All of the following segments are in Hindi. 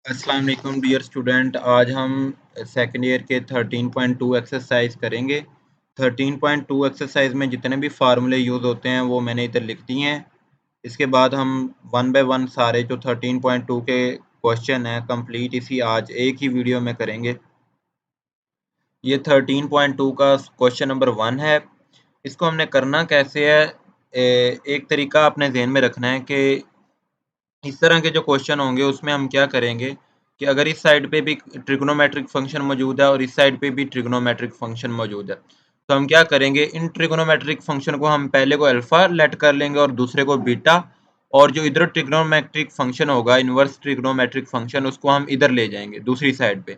अस्सलाम वालेकुम डियर स्टूडेंट। आज हम सेकंड ईयर के 13.2 एक्सरसाइज करेंगे। 13.2 एक्सरसाइज में जितने भी फार्मूले यूज़ होते हैं वो मैंने इधर लिख दिए हैं। इसके बाद हम वन बाय वन सारे जो 13.2 के क्वेश्चन हैं कंप्लीट इसी आज एक ही वीडियो में करेंगे। ये 13.2 का क्वेश्चन नंबर 1 है। इसको हमने करना कैसे है, एक तरीका अपने जहन में रखना है कि इस तरह के जो क्वेश्चन होंगे उसमें हम क्या करेंगे कि अगर इस साइड पे भी ट्रिग्नोमेट्रिक फंक्शन मौजूद है और इस साइड पे भी ट्रिग्नोमेट्रिक फंक्शन मौजूद है, तो हम क्या करेंगे, इन ट्रिग्नोमेट्रिक फंक्शन को हम पहले को अल्फा लेट कर लेंगे और दूसरे को बीटा, और जो इधर ट्रिग्नोमेट्रिक फंक्शन होगा इनवर्स ट्रिग्नोमेट्रिक फंक्शन उसको हम इधर ले जाएंगे दूसरी साइड पे।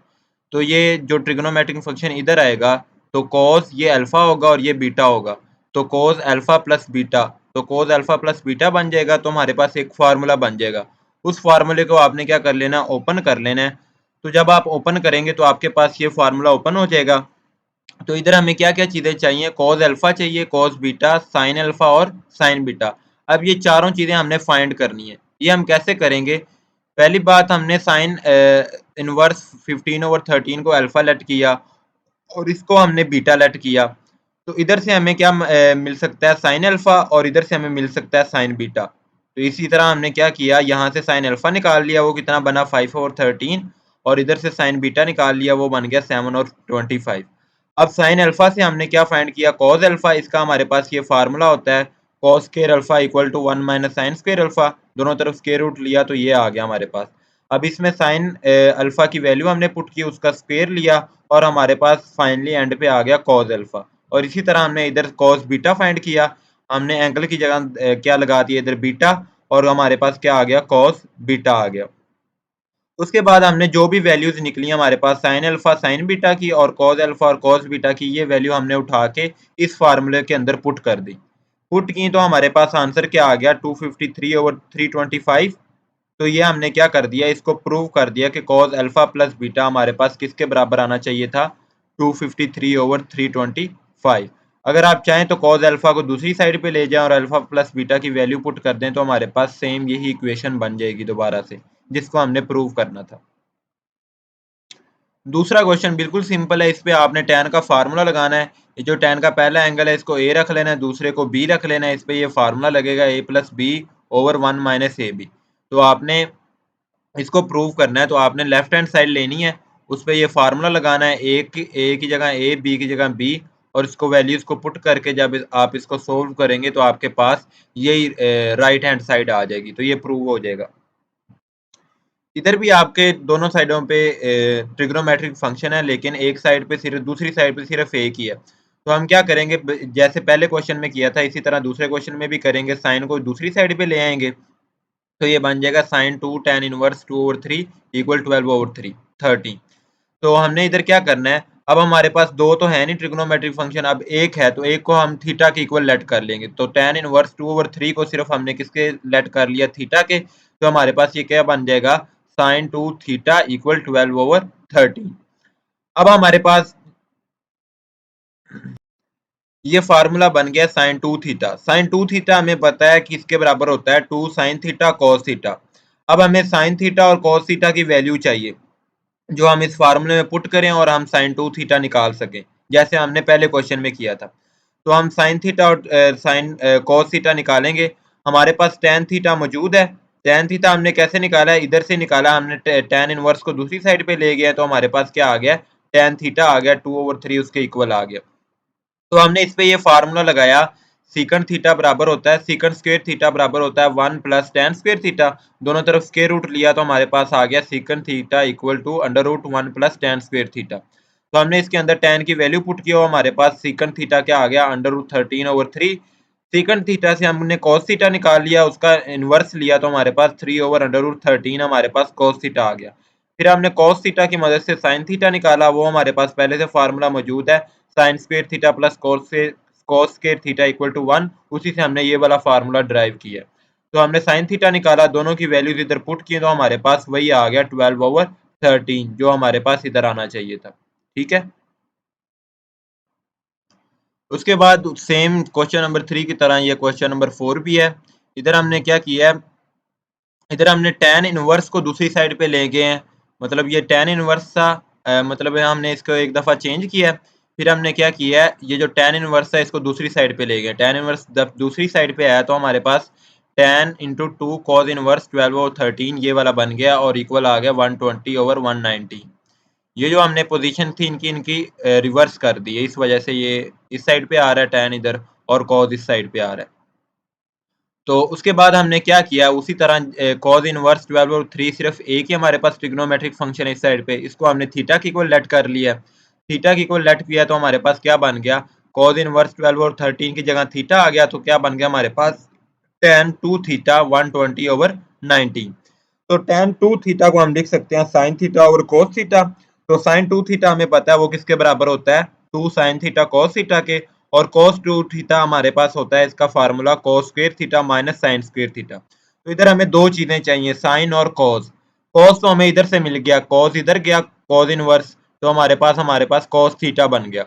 तो ये जो ट्रिग्नोमेट्रिक फंक्शन इधर आएगा तो कॉस ये अल्फा होगा और ये बीटा होगा, तो कॉस अल्फा प्लस बीटा, तो कॉस अल्फा प्लस बीटा बन जाएगा। तो हमारे पास एक फार्मूला बन जाएगा। उस फार्मूले को आपने क्या कर लेना, ओपन कर लेना है। तो जब आप ओपन करेंगे तो आपके पास ये फार्मूला ओपन हो जाएगा। तो इधर हमें क्या क्या चीजें चाहिए, कॉस अल्फा चाहिए, कॉस बीटा, साइन अल्फा और साइन बीटा। अब ये चारों चीजें हमने फाइंड करनी है। ये हम कैसे करेंगे, पहली बात हमने साइन इनवर्स 15/13 को अल्फा लेट किया और इसको हमने बीटा लेट किया। तो इधर से हमें क्या मिल सकता है, साइन अल्फा, और इधर से हमें मिल सकता है साइन बीटा। तो इसी तरह हमने क्या किया, यहाँ से साइन अल्फा निकाल लिया, वो कितना बना 5/13, और इधर से साइन बीटा निकाल लिया, वो बन गया 7/25। अब साइन अल्फा से हमने क्या फाइंड किया, कॉस अल्फा। इसका हमारे पास ये फार्मूला होता है, cos square alpha equal to 1 minus sine square alpha. दोनों तरफ स्क्वायर रूट लिया तो ये आ गया हमारे पास। अब इसमें साइन अल्फा की वैल्यू हमने पुट की, उसका स्क्वायर लिया, और हमारे पास फाइनली एंड पे आ गया कॉस अल्फा। और इसी तरह हमने इधर कॉस बीटा फाइंड किया, हमने एंगल की जगह क्या लगा दिया इधर बीटा, और हमारे पास क्या आ गया, कॉस बीटा आ गया। उसके बाद हमने जो भी वैल्यूज निकली हमारे पास साइन अल्फा साइन बीटा की और कॉस अल्फा और कॉस बीटा की, ये वैल्यू हमने उठा के इस फार्मूले के अंदर पुट कर दी। पुट की तो हमारे पास आंसर क्या आ गया, 253/325। तो ये हमने क्या कर दिया, इसको प्रूव कर दिया कि कॉस अल्फा प्लस बीटा हमारे पास किसके बराबर आना चाहिए था, 253/325। अगर आप चाहें तो कॉस अल्फा को दूसरी साइड पे ले जाएं और अल्फा प्लस बीटा की वैल्यू पुट कर दें, तो हमारे पास सेम यही इक्वेशन बन जाएगी दोबारा से, जिसको हमने प्रूव करना था। दूसरा क्वेश्चन बिल्कुल सिंपल है, इस पे आपने tan का फार्मूला लगाना है। ये जो tan का पहला एंगल है इसको a रख लेना है, दूसरे को b रख लेना है। इस पे ये फार्मूला लगेगा a plus b over 1 minus a b. तो आपने इसको प्रूव करना है, तो आपने लेफ्ट हैंड साइड लेनी है, उस पे ये फार्मूला लगाना है, ए की जगह a, b की जगह b, और इसको वैल्यूज को पुट करके जब आप इसको सोल्व करेंगे तो आपके पास यही राइट हैंड साइड आ जाएगी। तो ये प्रूव हो जाएगा। इधर भी आपके दोनों साइडों पे ट्रिग्नोमेट्रिक फंक्शन है, लेकिन एक साइड पे सिर्फ, दूसरी साइड पे सिर्फ एक ही है। तो हम क्या करेंगे, जैसे पहले क्वेश्चन में किया था इसी तरह दूसरे क्वेश्चन में भी करेंगे, साइन को दूसरी साइड पे ले आएंगे। तो ये बन जाएगा साइन 2 tan इनवर्स 2/3 इक्वल 12/3 30। तो हमने इधर क्या करना है, अब हमारे पास दो तो है नहीं ट्रिग्नोमेट्रिक फंक्शन, अब एक है, तो एक को हम थीटा के इक्वल लेट कर लेंगे। तो tan इनवर्स 2/3 को सिर्फ हमने किसके लेट कर लिया, थीटा के। तो हमारे पास ये क्या बन जाएगा, साइन 2 थीटा इक्वल 12/13। अब हमारे पास ये फार्मूला बन गया साइन 2 थीटा। साइन 2 थीटा हमें पता है कि इसके बराबर होता है 2 साइन थीटा कॉस थीटा। अब हमें साइन थीटा और कॉस थीटा की वैल्यू चाहिए जो हम इस फार्मूले में पुट करें और हम साइन 2 थीटा निकाल सकें, जैसे हमने पहले क्वेश्चन में किया था। तो हम साइन थीटा और साइन कॉस थीटा निकालेंगे। हमारे पास टेन थीटा मौजूद है। टेन थीटा हमने कैसे निकाला है, इधर से निकाला हमने, टेन इनवर्स को दूसरी साइड पे ले गया, तो हमारे पास क्या आ गया, टेन थीटा आ गया 2/3 उसके इक्वल आ गया। तो हमने इस पे ये फार्मूला लगाया, सीकंड थीटा बराबर होता है, सीकंड स्क्वायर थीटा बराबर होता है 1 प्लस टेन स्क्वायर थीटा। दोनों तरफ स्क्वायर रूट लिया तो हमारे पास आ गया second theta equal to under root 1 plus tan square theta. तो हमने इसके अंदर टेन की वैल्यू पुट किया, हमारे पास सीकंड थीटा क्या आ गया, अंडर रूट 13/3। सीकंड थीटा से हमने कॉस थीटा निकाल लिया, उसका इनवर्स लिया, तो हमारे पास 3/√13 हमारे पास कॉस थीटा आ गया। फिर हमने कॉस थीटा की मदद से साइन थीटा निकाला, वो हमारे पास पहले से फार्मूला मौजूद है, sine square theta plus cos square theta equal to 1। उसी से हमने ये वाला फार्मूला ड्राइव किया। तो हमने साइन थीटा निकाला, दोनों की वैल्यूज इधर पुट की, तो हमारे पास वही आ गया 12/13, जो हमारे पास इधर आना चाहिए था। ठीक है। उसके बाद सेम क्वेश्चन नंबर 3 की तरह ये क्वेश्चन नंबर 4 भी है। इधर हमने क्या किया है, इधर हमने tan इनवर्स को दूसरी साइड पे ले गए हैं। मतलब ये tan इनवर्स था, मतलब हमने इसको एक दफ़ा चेंज किया है, फिर हमने क्या किया है, ये जो tan इनवर्स है इसको दूसरी साइड पे ले गए। tan इनवर्स जब दूसरी साइड पे आया तो हमारे पास tan into two cos inverse 12/13 ये वाला बन गया और इक्वल आ गया 120/190। ये जो हमने पोजीशन थी इनकी इनकी रिवर्स कर दी है, इस वजह से ये इस साइड पे आ रहा है tan इधर और कॉज इस साइड पे आ रहा है। तो उसके बाद हमने क्या किया, उसी तरह कॉज इनवर्स 12/3 सिर्फ एक ही हमारे पास ट्रिग्नोमेट्रिक फंक्शन है इस साइड पे, इसको हमने थीटा की इक्वल लेट कर लिया। थीटा की इक्वल लेट किया तो हमारे पास क्या बन गया, कॉज इनवर्स 12/13 की जगह थीटा आ गया, तो क्या बन गया हमारे पास tan 2 थीटा 120/90। तो tan 2 थीटा को हम लिख सकते हैं sin theta over cos theta. तो sin 2 थीटा हमें पता है वो किसके बराबर होता है, 2 sin थीटा cos थीटा के, और cos 2 थीटा हमारे पास होता है इसका formula cos square theta minus sin square theta. तो इधर हमें दो चीजें चाहिए, sin और cos। cos तो हमें इधर से मिल गया, cos इधर गया cos इनवर्स, तो हमारे पास cos थीटा बन गया।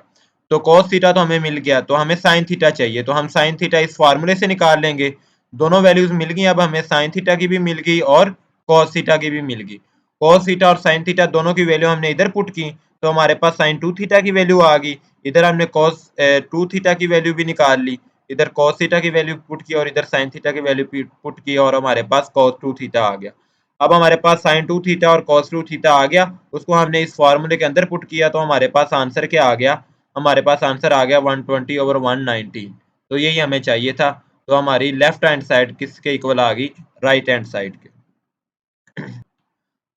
तो cos थीटा तो हमें मिल गया, तो हमें sin थीटा चाहिए, तो हम sin थीटा इस फार्मूले से निकाल लेंगे। दोनों वैल्यूज मिल गई, अब हमें sin थीटा की भी मिल गई और cos थीटा की भी मिल गई। cos थीटा और sin थीटा दोनों की वैल्यू हमने इधर पुट की, तो हमारे पास sin 2 थीटा की वैल्यू आ गई। इधर हमने cos 2 थीटा की वैल्यू भी निकाल ली, इधर cos थीटा की वैल्यू पुट की और इधर sin थीटा की वैल्यू पुट की और हमारे पास cos 2 थीटा आ गया। अब हमारे पास sin 2 थीटा और cos 2 थीटा आ गया, उसको हमने इस फार्मूले के अंदर पुट किया, तो हमारे पास आंसर क्या आ गया, हमारे पास आंसर आ गया 120/190। तो यही हमें चाहिए था। तो हमारी लेफ्ट हैंड साइड किसके इक्वल आ गई, राइट हैंड साइड के।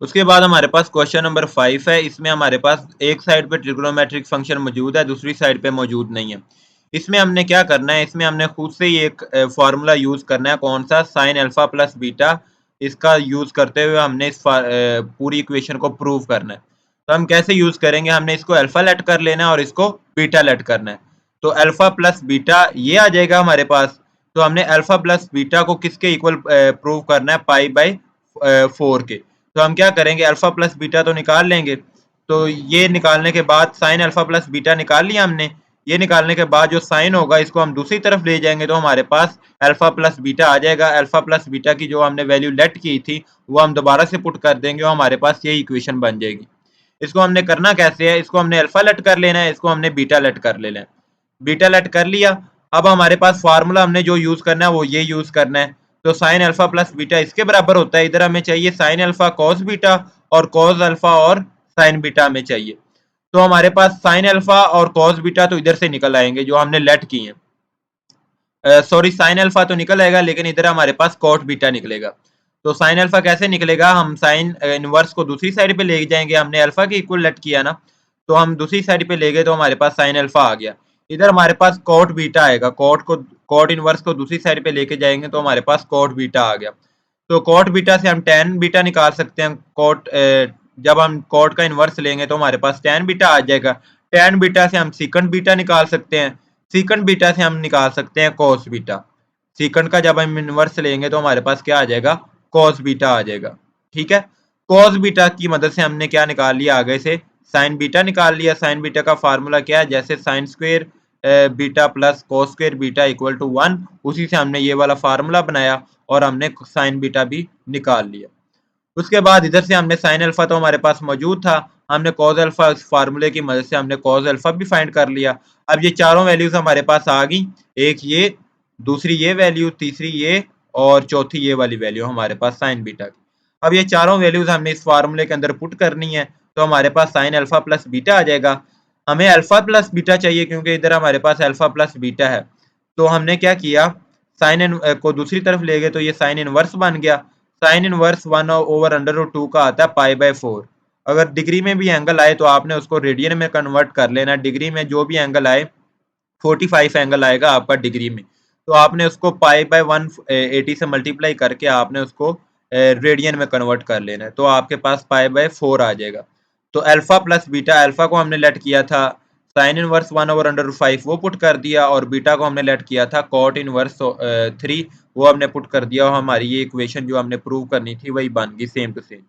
उसके बाद हमारे पास क्वेश्चन नंबर 5 है, इसमें हमारे पास एक साइड पे ट्रिग्नोमेट्रिक फंक्शन मौजूद है, दूसरी साइड पे मौजूद नहीं है। इसमें हमने क्या करना है, इसमें हमने खुद से ही एक फार्मूला यूज करना है, कौन सा, साइन अल्फा प्लस बीटा। इसका यूज करते हुए हमने पूरी इक्वेशन को प्रूव करना है। तो हम कैसे यूज करेंगे, हमने इसको अल्फा लेट कर लेना है और इसको बीटा लेट करना है। तो अल्फा प्लस बीटा ये आ जाएगा हमारे पास। तो हमने अल्फा प्लस बीटा को किसके इक्वल प्रूव करना है, पाई/4 के। तो हम क्या करेंगे, अल्फा प्लस बीटा तो निकाल लेंगे। तो ये निकालने के बाद साइन अल्फा प्लस बीटा निकाल लिया हमने। ये निकालने के बाद जो साइन होगा इसको हम दूसरी तरफ ले जाएंगे, तो हमारे पास अल्फा प्लस बीटा आ जाएगा। अल्फा प्लस बीटा की जो हमने वैल्यू लेट की थी वो हम दोबारा से पुट कर देंगे और हमारे पास ये इक्वेशन बन जाएगी। इसको हमने करना कैसे है, इसको हमने अल्फा लेट कर लेना है, इसको हमने बीटा लेट कर लेना है। बीटा लेट कर लिया। अब हमारे पास फार्मूला हमने जो यूज करना है वो ये यूज करना है। तो साइन अल्फा प्लस बीटा इसके बराबर होता है, इधर हमें चाहिए साइन अल्फा कॉस बीटा और कॉस अल्फा और साइन बीटा हमें चाहिए। तो हमारे पास साइन अल्फा और कॉस बीटा तो इधर से निकल आएंगे जो हमने लेट की है, सॉरी साइन अल्फा तो निकल आएगा लेकिन इधर हमारे पास कॉट बीटा निकलेगा। तो साइन अल्फा कैसे निकलेगा, हम साइन इनवर्स को दूसरी साइड पे ले जाएंगे, हमने अल्फा के इक्वल लेट किया ना, तो हम दूसरी साइड पे ले गए तो हमारे पास साइन अल्फा आ गया। इधर हमारे पास कॉट बीटा आएगा, कॉट इनवर्स को दूसरी साइड पे लेके जाएंगे तो हमारे पास कॉट बीटा आ गया। तो कॉट बीटा से हम टैन बीटा निकाल सकते हैं। जब हम कॉट का इनवर्स लेंगे तो हमारे पास टैन बीटा आ जाएगा। टैन बीटा से हम सीकंड बीटा निकाल सकते हैं। सीकंड बीटा से हम निकाल सकते हैं कॉस बीटा। सीकंड का जब हम इनवर्स लेंगे तो हमारे पास क्या आ जाएगा, कॉस बीटा आ जाएगा। ठीक है, कॉस बीटा की मदद से हमने क्या निकाल लिया, आगे से साइन बीटा निकाल लिया। साइन बीटा का फार्मूला क्या है, जैसे sine square beta plus cos square beta equal to 1, उसी से हमने ये वाला फार्मूला बनाया और हमने साइन बीटा भी निकाल लिया। उसके बाद इधर से हमने साइन अल्फा तो हमारे पास मौजूद था, हमने कॉज अल्फा इस फार्मूले की मदद से हमने कॉज अल्फा भी फाइंड कर लिया। अब ये चारों वैल्यूज हमारे पास आ गई, एक ये, दूसरी ये वैल्यू, तीसरी ये और चौथी ये वाली वैल्यू हमारे पास साइन बीटा की। अब ये चारों वैल्यूज हमने इस फार्मूले के अंदर पुट करनी है, तो हमारे पास साइन अल्फा प्लस बीटा आ जाएगा। हमें अल्फा प्लस बीटा चाहिए क्योंकि इधर हमारे पास अल्फा प्लस बीटा है। तो हमने क्या किया, साइन को दूसरी तरफ ले गए तो ये साइन इनवर्स बन गया। साइन इनवर्स 1/√2 का आता है पाई/4। अगर डिग्री में भी एंगल आए तो आपने उसको रेडियन में कन्वर्ट कर लेना। डिग्री में जो भी एंगल आए, 45 एंगल आएगा आपका डिग्री में, तो आपने उसको पाई/180 से मल्टीप्लाई करके आपने उसको रेडियन में कन्वर्ट कर लेना है, तो आपके पास पाई/4 आ जाएगा। तो अल्फा प्लस बीटा, अल्फा को हमने लेट किया था साइन इनवर्स 1/√5 वो पुट कर दिया, और बीटा को हमने लेट किया था कॉट इनवर्स 3 वो हमने पुट कर दिया, और हमारी ये इक्वेशन जो हमने प्रूव करनी थी वही बन गई सेम टू सेम।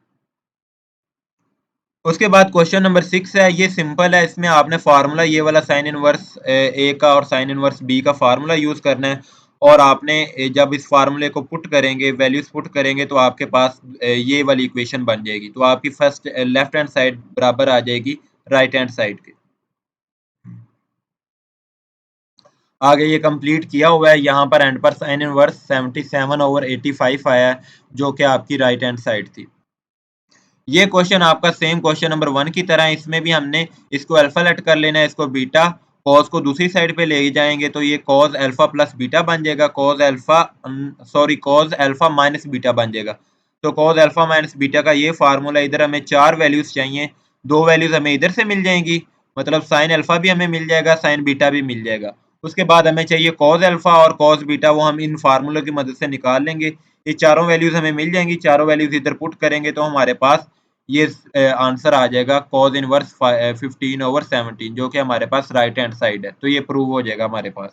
उसके बाद क्वेश्चन नंबर 6 है, ये सिंपल है, इसमें आपने फार्मूला ये वाला साइन इनवर्स ए का और साइन इनवर्स बी का फार्मूला यूज करना है और आपने जब इस फार्मूले को पुट करेंगे, वैल्यूज पुट करेंगे, तो आपके पास ये वाली इक्वेशन बन जाएगी। तो आपकी फर्स्ट लेफ्ट हैंड साइड बराबर आ जाएगी राइट हैंड साइड के। आगे ये कंप्लीट किया हुआ है, यहाँ पर एंड पर साइन इनवर्स 77/85 आया है, जो कि आपकी राइट हैंड साइड थी। ये क्वेश्चन आपका सेम क्वेश्चन नंबर 1 की तरह है। इसमें भी हमने इसको अल्फा लेट कर लेना है, इसको बीटा, कॉस को दूसरी साइड पे ले जाएंगे तो ये कॉस अल्फा प्लस बीटा बन जाएगा, कॉस अल्फा माइनस बीटा बन जाएगा। तो कॉस अल्फा माइनस बीटा का ये फार्मूला, इधर हमें 4 वैल्यूज चाहिए, 2 वैल्यूज हमें इधर से मिल जाएंगी, मतलब साइन अल्फा भी हमें मिल जाएगा, साइन बीटा भी मिल जाएगा। उसके बाद हमें चाहिए कॉस अल्फा और कॉस बीटा, वो हम इन फार्मूलों की मदद से निकाल लेंगे। ये चारों वैल्यूज हमें मिल जाएंगी, चारों वैल्यूज इधर पुट करेंगे तो हमारे पास ये आंसर आ जाएगा कॉज इनवर्स 15/17, जो कि हमारे पास राइट हैंड साइड है। तो ये प्रूव हो जाएगा हमारे पास।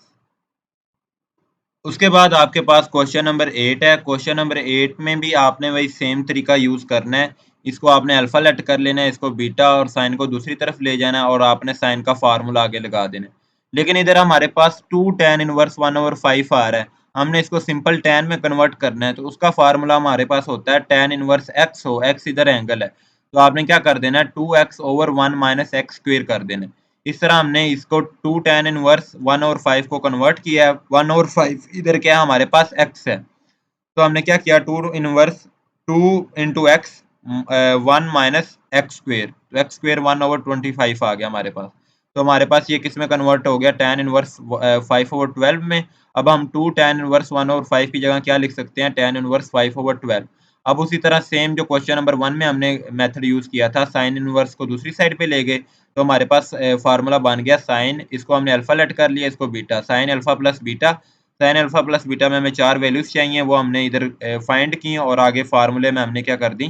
उसके बाद आपके पास क्वेश्चन नंबर 8 है। क्वेश्चन नंबर 8 में भी आपने वही सेम तरीका यूज करना है। इसको आपने अल्फा लेट कर लेना है, इसको बीटा और साइन को दूसरी तरफ ले जाना है और आपने साइन का फार्मूला आगे लगा देना है। लेकिन इधर हमारे पास 2 tan इनवर्स 1/5 आ रहा है, हमने इसको सिंपल tan में कन्वर्ट करना है। तो उसका फार्मूला हमारे पास होता है tan इनवर्स x हो, x इधर एंगल है, तो आपने क्या कर देना है 2x/1 माइनस एक्स स्क्वेयर कर देना है। इस तरह हमने इसको 2 tan इनवर्स 1/5 को कन्वर्ट किया है। 1/5 इधर क्या है हमारे पास x है, तो हमने क्या किया 2 inverse 2 into x 1 minus x square, तो एक्स स्क्वेयर 1/25 आ गया हमारे पास। तो हमारे पास ये किस में कन्वर्ट हो गया, tan इनवर्स 5/12 में। अब हम 2 tan इनवर्स 1/5 की जगह क्या लिख सकते हैं, tan इनवर्स 5/12। अब उसी तरह सेम जो क्वेश्चन नंबर 1 में हमने मेथड यूज किया था, साइन इनवर्स को दूसरी साइड पे ले गए, तो हमारे पास फार्मूला बन गया साइन, इसको हमने अल्फा लेट कर लिया, इसको beta, sine alpha plus beta. Sine alpha plus beta में हमें 4 वैल्यूज चाहिए, वो हमने इधर फाइंड की और आगे फार्मूले में हमने क्या कर दी,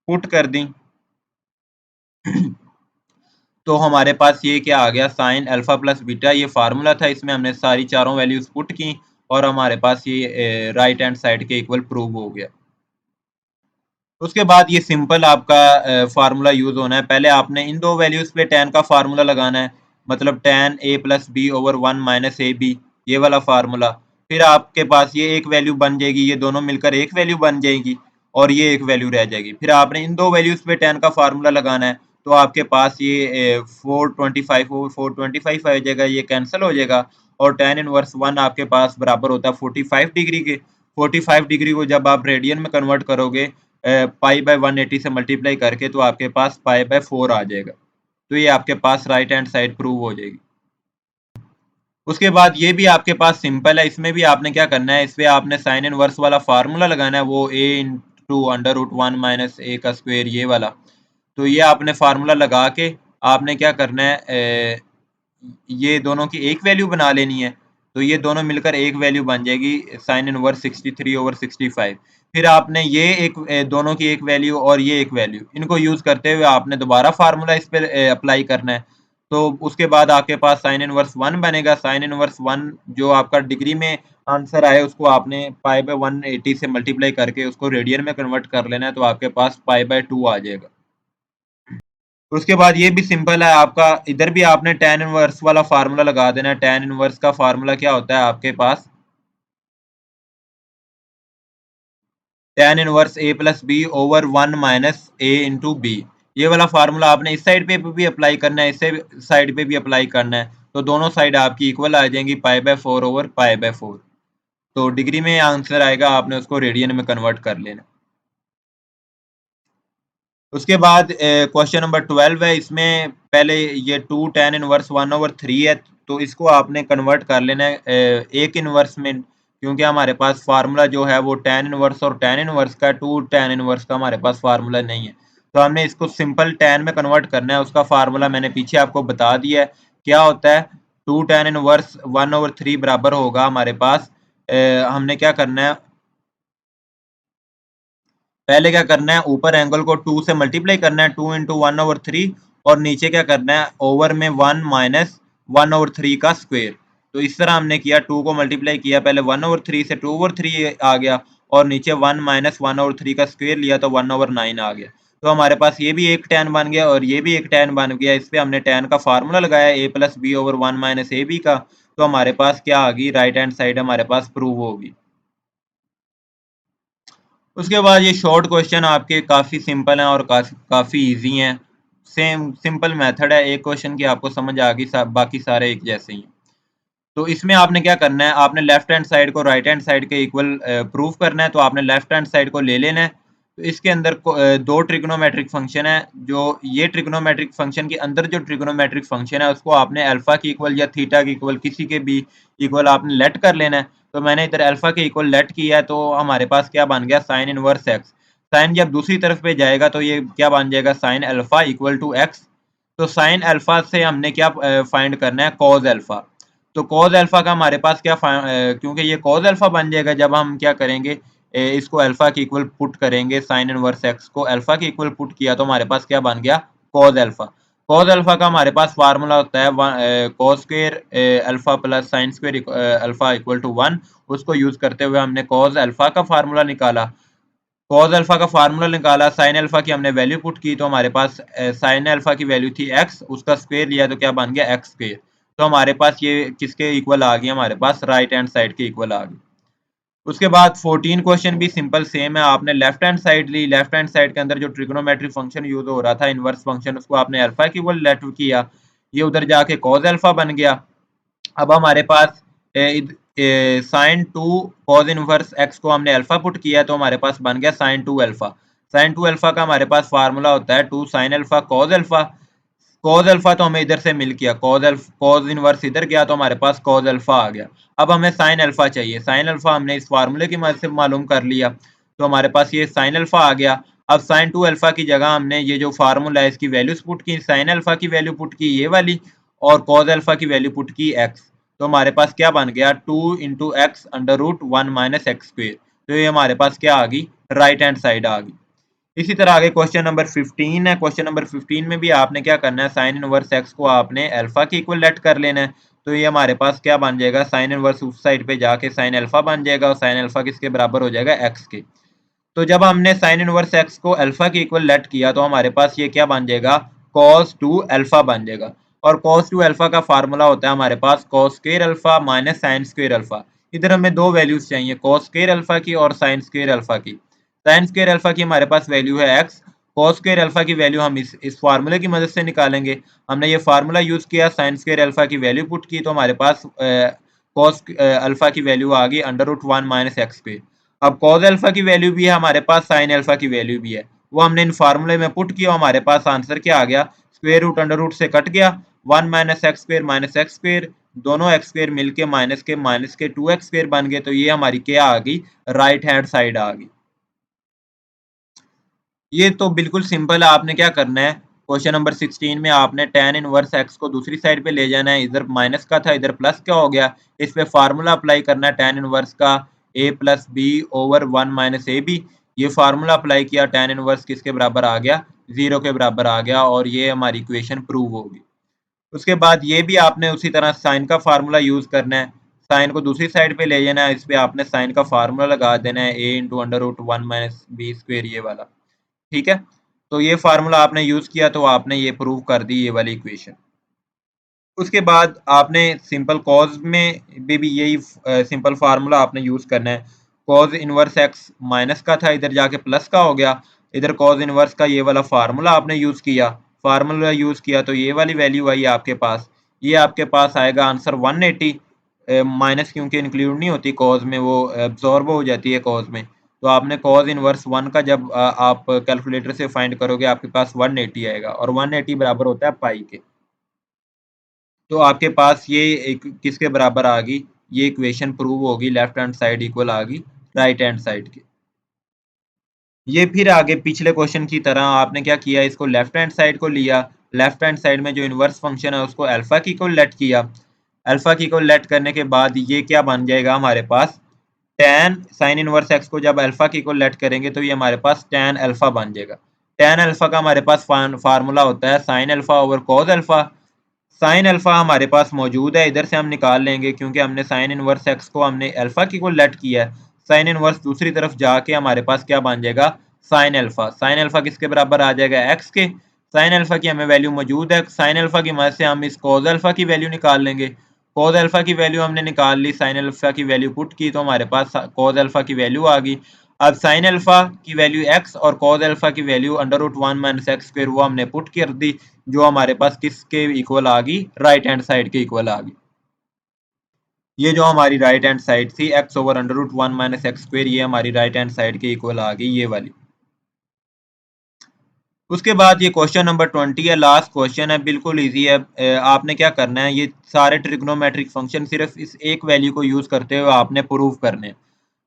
पुट कर दी। तो हमारे पास ये क्या आ गया, साइन अल्फा प्लस बीटा, ये फार्मूला था, इसमें हमने सारी चारों वैल्यूज पुट की और हमारे पास ये राइट हैंड साइड के इक्वल प्रूव हो गया। उसके बाद ये सिंपल आपका फार्मूला यूज होना है। पहले आपने इन दो वैल्यूज पे tan का फार्मूला लगाना है, मतलब tan a plus b over 1 minus a b, ये वाला फार्मूला। फिर आपके पास ये एक वैल्यू बन जाएगी, ये दोनों मिलकर एक वैल्यू बन जाएगी और ये एक वैल्यू रह जाएगी। फिर आपने इन दो वैल्यूज पे tan का फार्मूला लगाना है, तो आपके पास ये 425 ओवर 425 आ जाएगा, ये कैंसिल हो जाएगा और tan इनवर्स 1 आपके पास बराबर होता है 45 डिग्री के। 45 डिग्री को जब आप रेडियन में कन्वर्ट करोगे पाई/180 से मल्टीप्लाई करके, तो आपके पास पाई/4 आ जाएगा। तो ये आपके पास राइट हैंड साइड प्रूव हो जाएगी। उसके बाद ये भी आपके पास सिंपल है, इसमें भी आपने क्या करना है, इसमें आपने साइन इनवर्स वाला फार्मूला लगाना है, वो a into under root 1 minus A का स्क्वेयर, ये वाला। तो ये आपने फार्मूला लगा के आपने क्या करना है, ये दोनों की एक वैल्यू बना लेनी है, तो ये दोनों मिलकर एक वैल्यू बन जाएगी साइन इनवर्स 63/65। फिर आपने ये एक दोनों की एक वैल्यू और ये एक वैल्यू, इनको यूज करते हुए आपने दोबारा फार्मूला इस पर अप्लाई करना है। तो उसके बाद आपके पास साइन इनवर्स 1 बनेगा। साइन इनवर्स 1 जो आपका डिग्री में आंसर आए, उसको आपने पाई/180 से मल्टीप्लाई करके उसको रेडियन में कन्वर्ट कर लेना है, तो आपके पास पाई/2 आ जाएगा। उसके बाद ये भी सिंपल है आपका, इधर भी आपने tan इनवर्स वाला फार्मूला लगा देना है। tan इनवर्स का फार्मूला क्या होता है आपके पास, tan inverse a plus b over 1 minus a into b. ये वाला फार्मूला आपने इस साइड पे भी अप्लाई करना है, इस साइड पे भी अप्लाई करना है, तो दोनों साइड आपकी इक्वल आ जाएंगी, पाई/4 ओवर पाई/4। तो डिग्री में आंसर आएगा, आपने उसको रेडियन में कन्वर्ट कर लेना। उसके बाद क्वेश्चन नंबर 12 है। इसमें पहले ये 2 tan इनवर्स 1/3 है, तो इसको आपने कन्वर्ट कर लेना है एक इनवर्स में, क्योंकि हमारे पास फार्मूला जो है वो tan इनवर्स और tan इनवर्स का, 2 tan इनवर्स का हमारे पास फार्मूला नहीं है। तो हमने इसको सिंपल tan में कन्वर्ट करना है, उसका फार्मूला मैंने पीछे आपको बता दिया है क्या होता है। 2 tan इनवर्स 1/3 बराबर होगा हमारे पास, हमने क्या करना है, पहले क्या करना है, ऊपर एंगल को 2 से मल्टीप्लाई करना है, 2 इंटू 1/3, और नीचे क्या करना है, ओवर में 1 माइनस 1/3 का स्क्वेयर। तो इस तरह हमने किया, 2 को मल्टीप्लाई किया, पहले 1/3 से 2/3 आ गया और नीचे 1 माइनस 1/3 का स्क्वेयर लिया तो 1/9 आ गया। तो हमारे पास ये भी एक tan बन गया और ये भी एक tan बन गया। इस पे हमने tan का फार्मूला लगाया a plus b over 1 minus a b का, तो हमारे पास क्या आ गई, राइट हैंड साइड हमारे पास प्रूव होगी। उसके बाद ये शॉर्ट क्वेश्चन आपके काफ़ी सिंपल हैं और काफ़ी इजी हैं। सेम सिंपल मेथड है, एक क्वेश्चन की आपको समझ आ गई, बाकी सारे एक जैसे ही हैं। तो इसमें आपने क्या करना है, आपने लेफ्ट हैंड साइड को राइट हैंड साइड के इक्वल प्रूव करना है। तो आपने लेफ्ट हैंड साइड को ले लेना है। तो इसके अंदर दो ट्रिग्नोमेट्रिक फंक्शन है, जो ये ट्रिग्नोमेट्रिक फंक्शन के अंदर जो ट्रिग्नोमेट्रिक फंक्शन है उसको आपने अल्फा की इक्वल या थीटा की इक्वल किसी के भी इक्वल आपने लेट कर लेना है। तो मैंने इधर अल्फा के इक्वल लेट किया है, तो हमारे पास क्या बन गया, साइन इनवर्स एक्स। साइन जब दूसरी तरफ पे जाएगा तो ये क्या बन जाएगा, sine alpha equal to x. तो साइन अल्फा से हमने क्या फाइंड करना है, कॉज अल्फा। तो कॉज अल्फा का हमारे पास क्या क्योंकि ये कॉज अल्फा बन जाएगा जब हम क्या करेंगे, इसको अल्फा के इक्वल पुट करेंगे, साइन इनवर्स एक्स को अल्फा के इक्वल पुट किया तो हमारे पास क्या बन गया, कॉज अल्फा। कॉज अल्फा का हमारे पास फार्मूला होता है cos square alpha plus sine square alpha equal to 1। उसको यूज करते हुए हमने कॉज अल्फा का फार्मूला निकाला। कॉज अल्फा का फार्मूला निकाला, साइन अल्फा की हमने वैल्यू पुट की, तो हमारे पास साइन अल्फा की वैल्यू थी एक्स, उसका स्क्वायर लिया तो क्या बन गया, एक्स स्क्वायर। तो हमारे पास ये किसके इक्वल आ गई, हमारे पास राइट हैंड साइड के इक्वल आ गई। उसके बाद 14 क्वेश्चन भी सिंपल सेम है। आपने लेफ्ट हैंड साइड ली, लेफ्ट हैंड साइड के अंदर जो ट्रिग्नोमेट्रिक फंक्शन यूज हो रहा था इनवर्स फंक्शन, उसको आपने अल्फा के इक्वल लेट किया, ये उधर जाके कॉज अल्फा बन गया। अब हमारे पास sine two cos inverse x को हमने अल्फा पुट किया, तो हमारे पास बन गया sine two alpha. Sine two alpha का हमारे पास फार्मूला होता है two sine alpha cos alpha. Cos alpha तो हमें इधर से मिल गया, कॉज इनवर्स इधर गया तो हमारे पास कॉज अल्फा आ गया। अब हमें साइन अल्फा चाहिए, साइन अल्फा हमने इस फार्मूले की मदद से मालूम कर लिया, तो हमारे पास ये साइन अल्फा आ गया। अब साइन टू अल्फा की जगह हमने ये जो फार्मूला है इसकी वैल्यूज पुट की, साइन अल्फा की वैल्यू पुट की ये वाली, और कॉज अल्फा की वैल्यू पुट की एक्स। तो हमारे पास क्या बन गया, two into x under root 1 minus x square. तो ये हमारे पास क्या आ गई, राइट हैंड साइड आ गई। इसी तरह आगे क्वेश्चन नंबर 15 है। क्वेश्चन नंबर 15 में भी आपने क्या करना है, साइन इनवर्स एक्स को आपने अल्फा के इक्वल लेट कर लेना है। तो ये हमारे पास क्या बन जाएगा, साइन इनवर्स उस साइड पे जाके साइन अल्फा बन जाएगा, और साइन अल्फा किसके बराबर हो जाएगा, एक्स के। तो जब हमने साइन इनवर्स एक्स को अल्फा के इक्वल लेट किया तो हमारे पास ये क्या बन जाएगा, cos टू अल्फा बन जाएगा। और cos टू अल्फा का फार्मूला होता है हमारे पास cos square alpha minus sine square alpha. इधर हमें दो वैल्यूज चाहिए, cos स्क्वायर अल्फा की और साइन स्क्वायर अल्फा की। साइन स्क्वायर अल्फा की हमारे पास वैल्यू है x, cos स्क्वायर अल्फा की वैल्यू हम इस फार्मूले की मदद से निकालेंगे। हमने ये फार्मूला यूज किया, साइन स्क्वायर अल्फा की वैल्यू पुट की, तो हमारे पास cos अल्फा की वैल्यू आ गई under root 1 minus x square. अब cos अल्फा की वैल्यू भी है हमारे पास, साइन अल्फा की वैल्यू भी है, वो हमने इन फार्मूले में पुट किया, हमारे पास आंसर क्या आ गया, स्क्वायर रूट अंडर रूट से कट गया, 1 माइनस एक्स स्क्वायर, दोनों एक्स स्क्वायर मिलके माइनस के 2x स्क्वायर बन गए। तो ये हमारी क्या आ गई, राइट हैंड साइड आ गई। ये तो बिल्कुल सिंपल है। आपने क्या करना है, क्वेश्चन नंबर 16 में आपने tan इनवर्स x को दूसरी साइड पे ले जाना है, इधर माइनस का था इधर प्लस का हो गया, इस पे फार्मूला अप्लाई करना है tan इनवर्स का a plus b over 1 minus a b. ये फार्मूला अप्लाई किया, tan इनवर्स किसके बराबर आ गया, 0 के बराबर आ गया, और ये हमारी इक्वेशन प्रूव होगी। उसके बाद ये भी आपने उसी तरह साइन का फार्मूला यूज करना है, साइन को दूसरी साइड पे ले जाना है, इस पे आपने साइन का फार्मूला लगा देना है, a into under root 1 minus b square ये वाला। ठीक है, तो ये फार्मूला आपने यूज किया तो आपने ये प्रूव कर दी ये वाली इक्वेशन। उसके बाद आपने सिंपल कॉज में भी यही सिंपल फार्मूला आपने यूज करना है। कॉज इनवर्स एक्स माइनस का था, इधर जाके प्लस का हो गया, इधर कॉज इनवर्स का ये वाला फार्मूला आपने यूज किया, फार्मूला यूज किया तो ये वाली वैल्यू आई आपके पास। ये आपके पास आएगा आंसर 180, माइनस क्योंकि इंक्लूड नहीं होती कॉज में, वो एब्जॉर्ब हो जाती है कॉज में। तो आपने कॉज इनवर्स 1 का जब आप कैलकुलेटर से फाइंड करोगे आपके पास 180 आएगा, और 180 बराबर होता है पाई के। तो आपके पास ये एक किसके बराबर आ गई, ये इक्वेशन प्रूव होगी, लेफ्ट हैंड साइड इक्वल आ गई राइट हैंड साइड के। ये फिर आगे पिछले क्वेश्चन की तरह आपने क्या किया, इसको लेफ्ट हैंड साइड को लिया, लेफ्ट हैंड साइड में जो इनवर्स फंक्शन है उसको अल्फा की इक्वल लेट किया। अल्फा की इक्वल लेट करने के बाद ये क्या बन जाएगा हमारे पास, tan साइन इनवर्स एक्स को जब अल्फा की इक्वल लेट करेंगे तो ये हमारे पास tan अल्फा बन जाएगा। tan अल्फा का हमारे पास फार्मूला होता है sine alpha over cause alpha. Sine alpha हमारे पास मौजूद है, इधर से हम निकाल लेंगे क्योंकि हमने साइन इनवर्स एक्स को हमने अल्फा की को लेट किया है। साइन इनवर्स दूसरी तरफ जाके हमारे पास क्या बन जाएगा, साइन अल्फा। साइन अल्फा किसके बराबर आ जाएगा, एक्स के। साइन अल्फा की हमें वैल्यू मौजूद है, साइन अल्फा की मदद से हम इस कॉज अल्फा की वैल्यू निकाल लेंगे। कॉज अल्फा की वैल्यू हमने निकाल ली, साइन अल्फा की वैल्यू पुट की तो हमारे पास कॉज अल्फा की वैल्यू आ गई। अब साइन अल्फा की वैल्यू एक्स और कॉज अल्फा की value under root one minus x square वो हमने पुट कर दी, जो हमारे पास किसके इक्वल आ गई, राइट हैंड साइड के इक्वल आ गई। ये जो हमारी राइट हैंड साइड थी x over under root one minus x square, ये हमारी राइट हैंड साइड के इक्वल आ गई, ये वाली। उसके बाद ये क्वेश्चन नंबर 20 है, लास्ट क्वेश्चन है, बिल्कुल इजी है। आपने क्या करना है, ये सारे ट्रिग्नोमेट्रिक फंक्शन सिर्फ इस एक वैल्यू को यूज करते हुए आपने प्रूव करने हैं।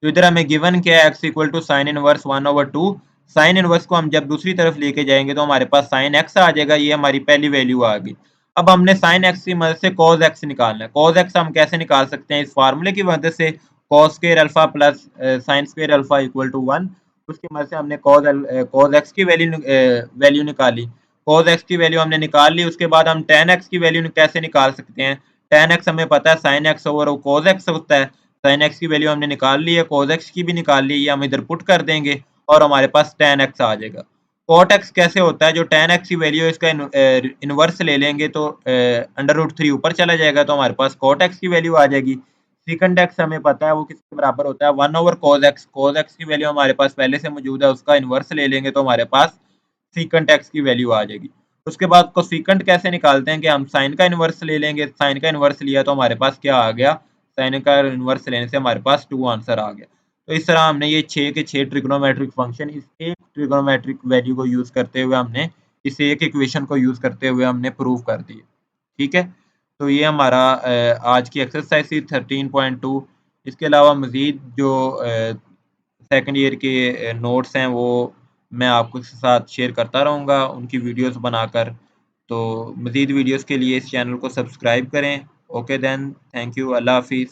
तो इधर हमें गिवन क्या है, x equal to sine inverse one over two. Sine inverse को हम जब दूसरी तरफ लेके जाएंगे तो हमारे पास साइन एक्स आ जाएगा, ये हमारी पहली वैल्यू आ गई। अब हमने साइन एक्स की मदद से कॉज एक्स निकालना है। कॉज एक्स हम कैसे निकाल सकते हैं, इस फार्मूले की मदद से, cos square alpha plus sine square alpha equal to one. उसकी मदद से हमने कॉज एक्स की वैल्यू निकाली। कॉज एक्स की वैल्यू हमने निकाल ली, उसके बाद हम टेन एक्स की वैल्यू कैसे निकाल सकते हैं। टेन एक्स हमें पता है sine x over cos x होता है। साइन एक्स की वैल्यू हमने निकाल ली है, कॉज एक्स की भी निकाल ली है, ये हम इधर पुट कर देंगे और हमारे पास टेन एक्स आ जाएगा। कॉट एक्स कैसे होता है, जो टेन एक्स की वैल्यू है इसका इनवर्स ले लेंगे तो अंडर रूट थ्री ऊपर चला जाएगा, तो हमारे पास कॉट एक्स की वैल्यू आ जाएगी। सीकंड एक्स हमें पता है वो किसके बराबर होता है, one over cos x. Cause x की वैल्यू हमारे पास पहले से मौजूद है, उसका इनवर्स ले लेंगे तो हमारे पास सीकंट एक्स की वैल्यू आ जाएगी। उसके बाद कोसिकंट कैसे निकालते हैं कि हम साइन का इनवर्स ले लेंगे, साइन का इनवर्स लिया तो हमारे पास क्या आ गया, साइन का इनवर्स लेने से हमारे पास टू आंसर आ गया। तो इस तरह हमने ये 6 के 6 ट्रिग्नोमेट्रिक फंक्शन इस एक ट्रिग्नोमेट्रिक वैल्यू को यूज करते हुए हमने इस एक इक्वेशन को यूज करते हुए हमने प्रूव कर दिए। ठीक है, तो ये हमारा आज की एक्सरसाइज थी 13.2। इसके अलावा मजीद जो सेकंड ईयर के नोट्स हैं वो मैं आपके साथ शेयर करता रहूँगा उनकी वीडियोस बनाकर। तो मजीद वीडियोस के लिए इस चैनल को सब्सक्राइब करें। ओके देन, थैंक यू, अल्लाह हाफिज़।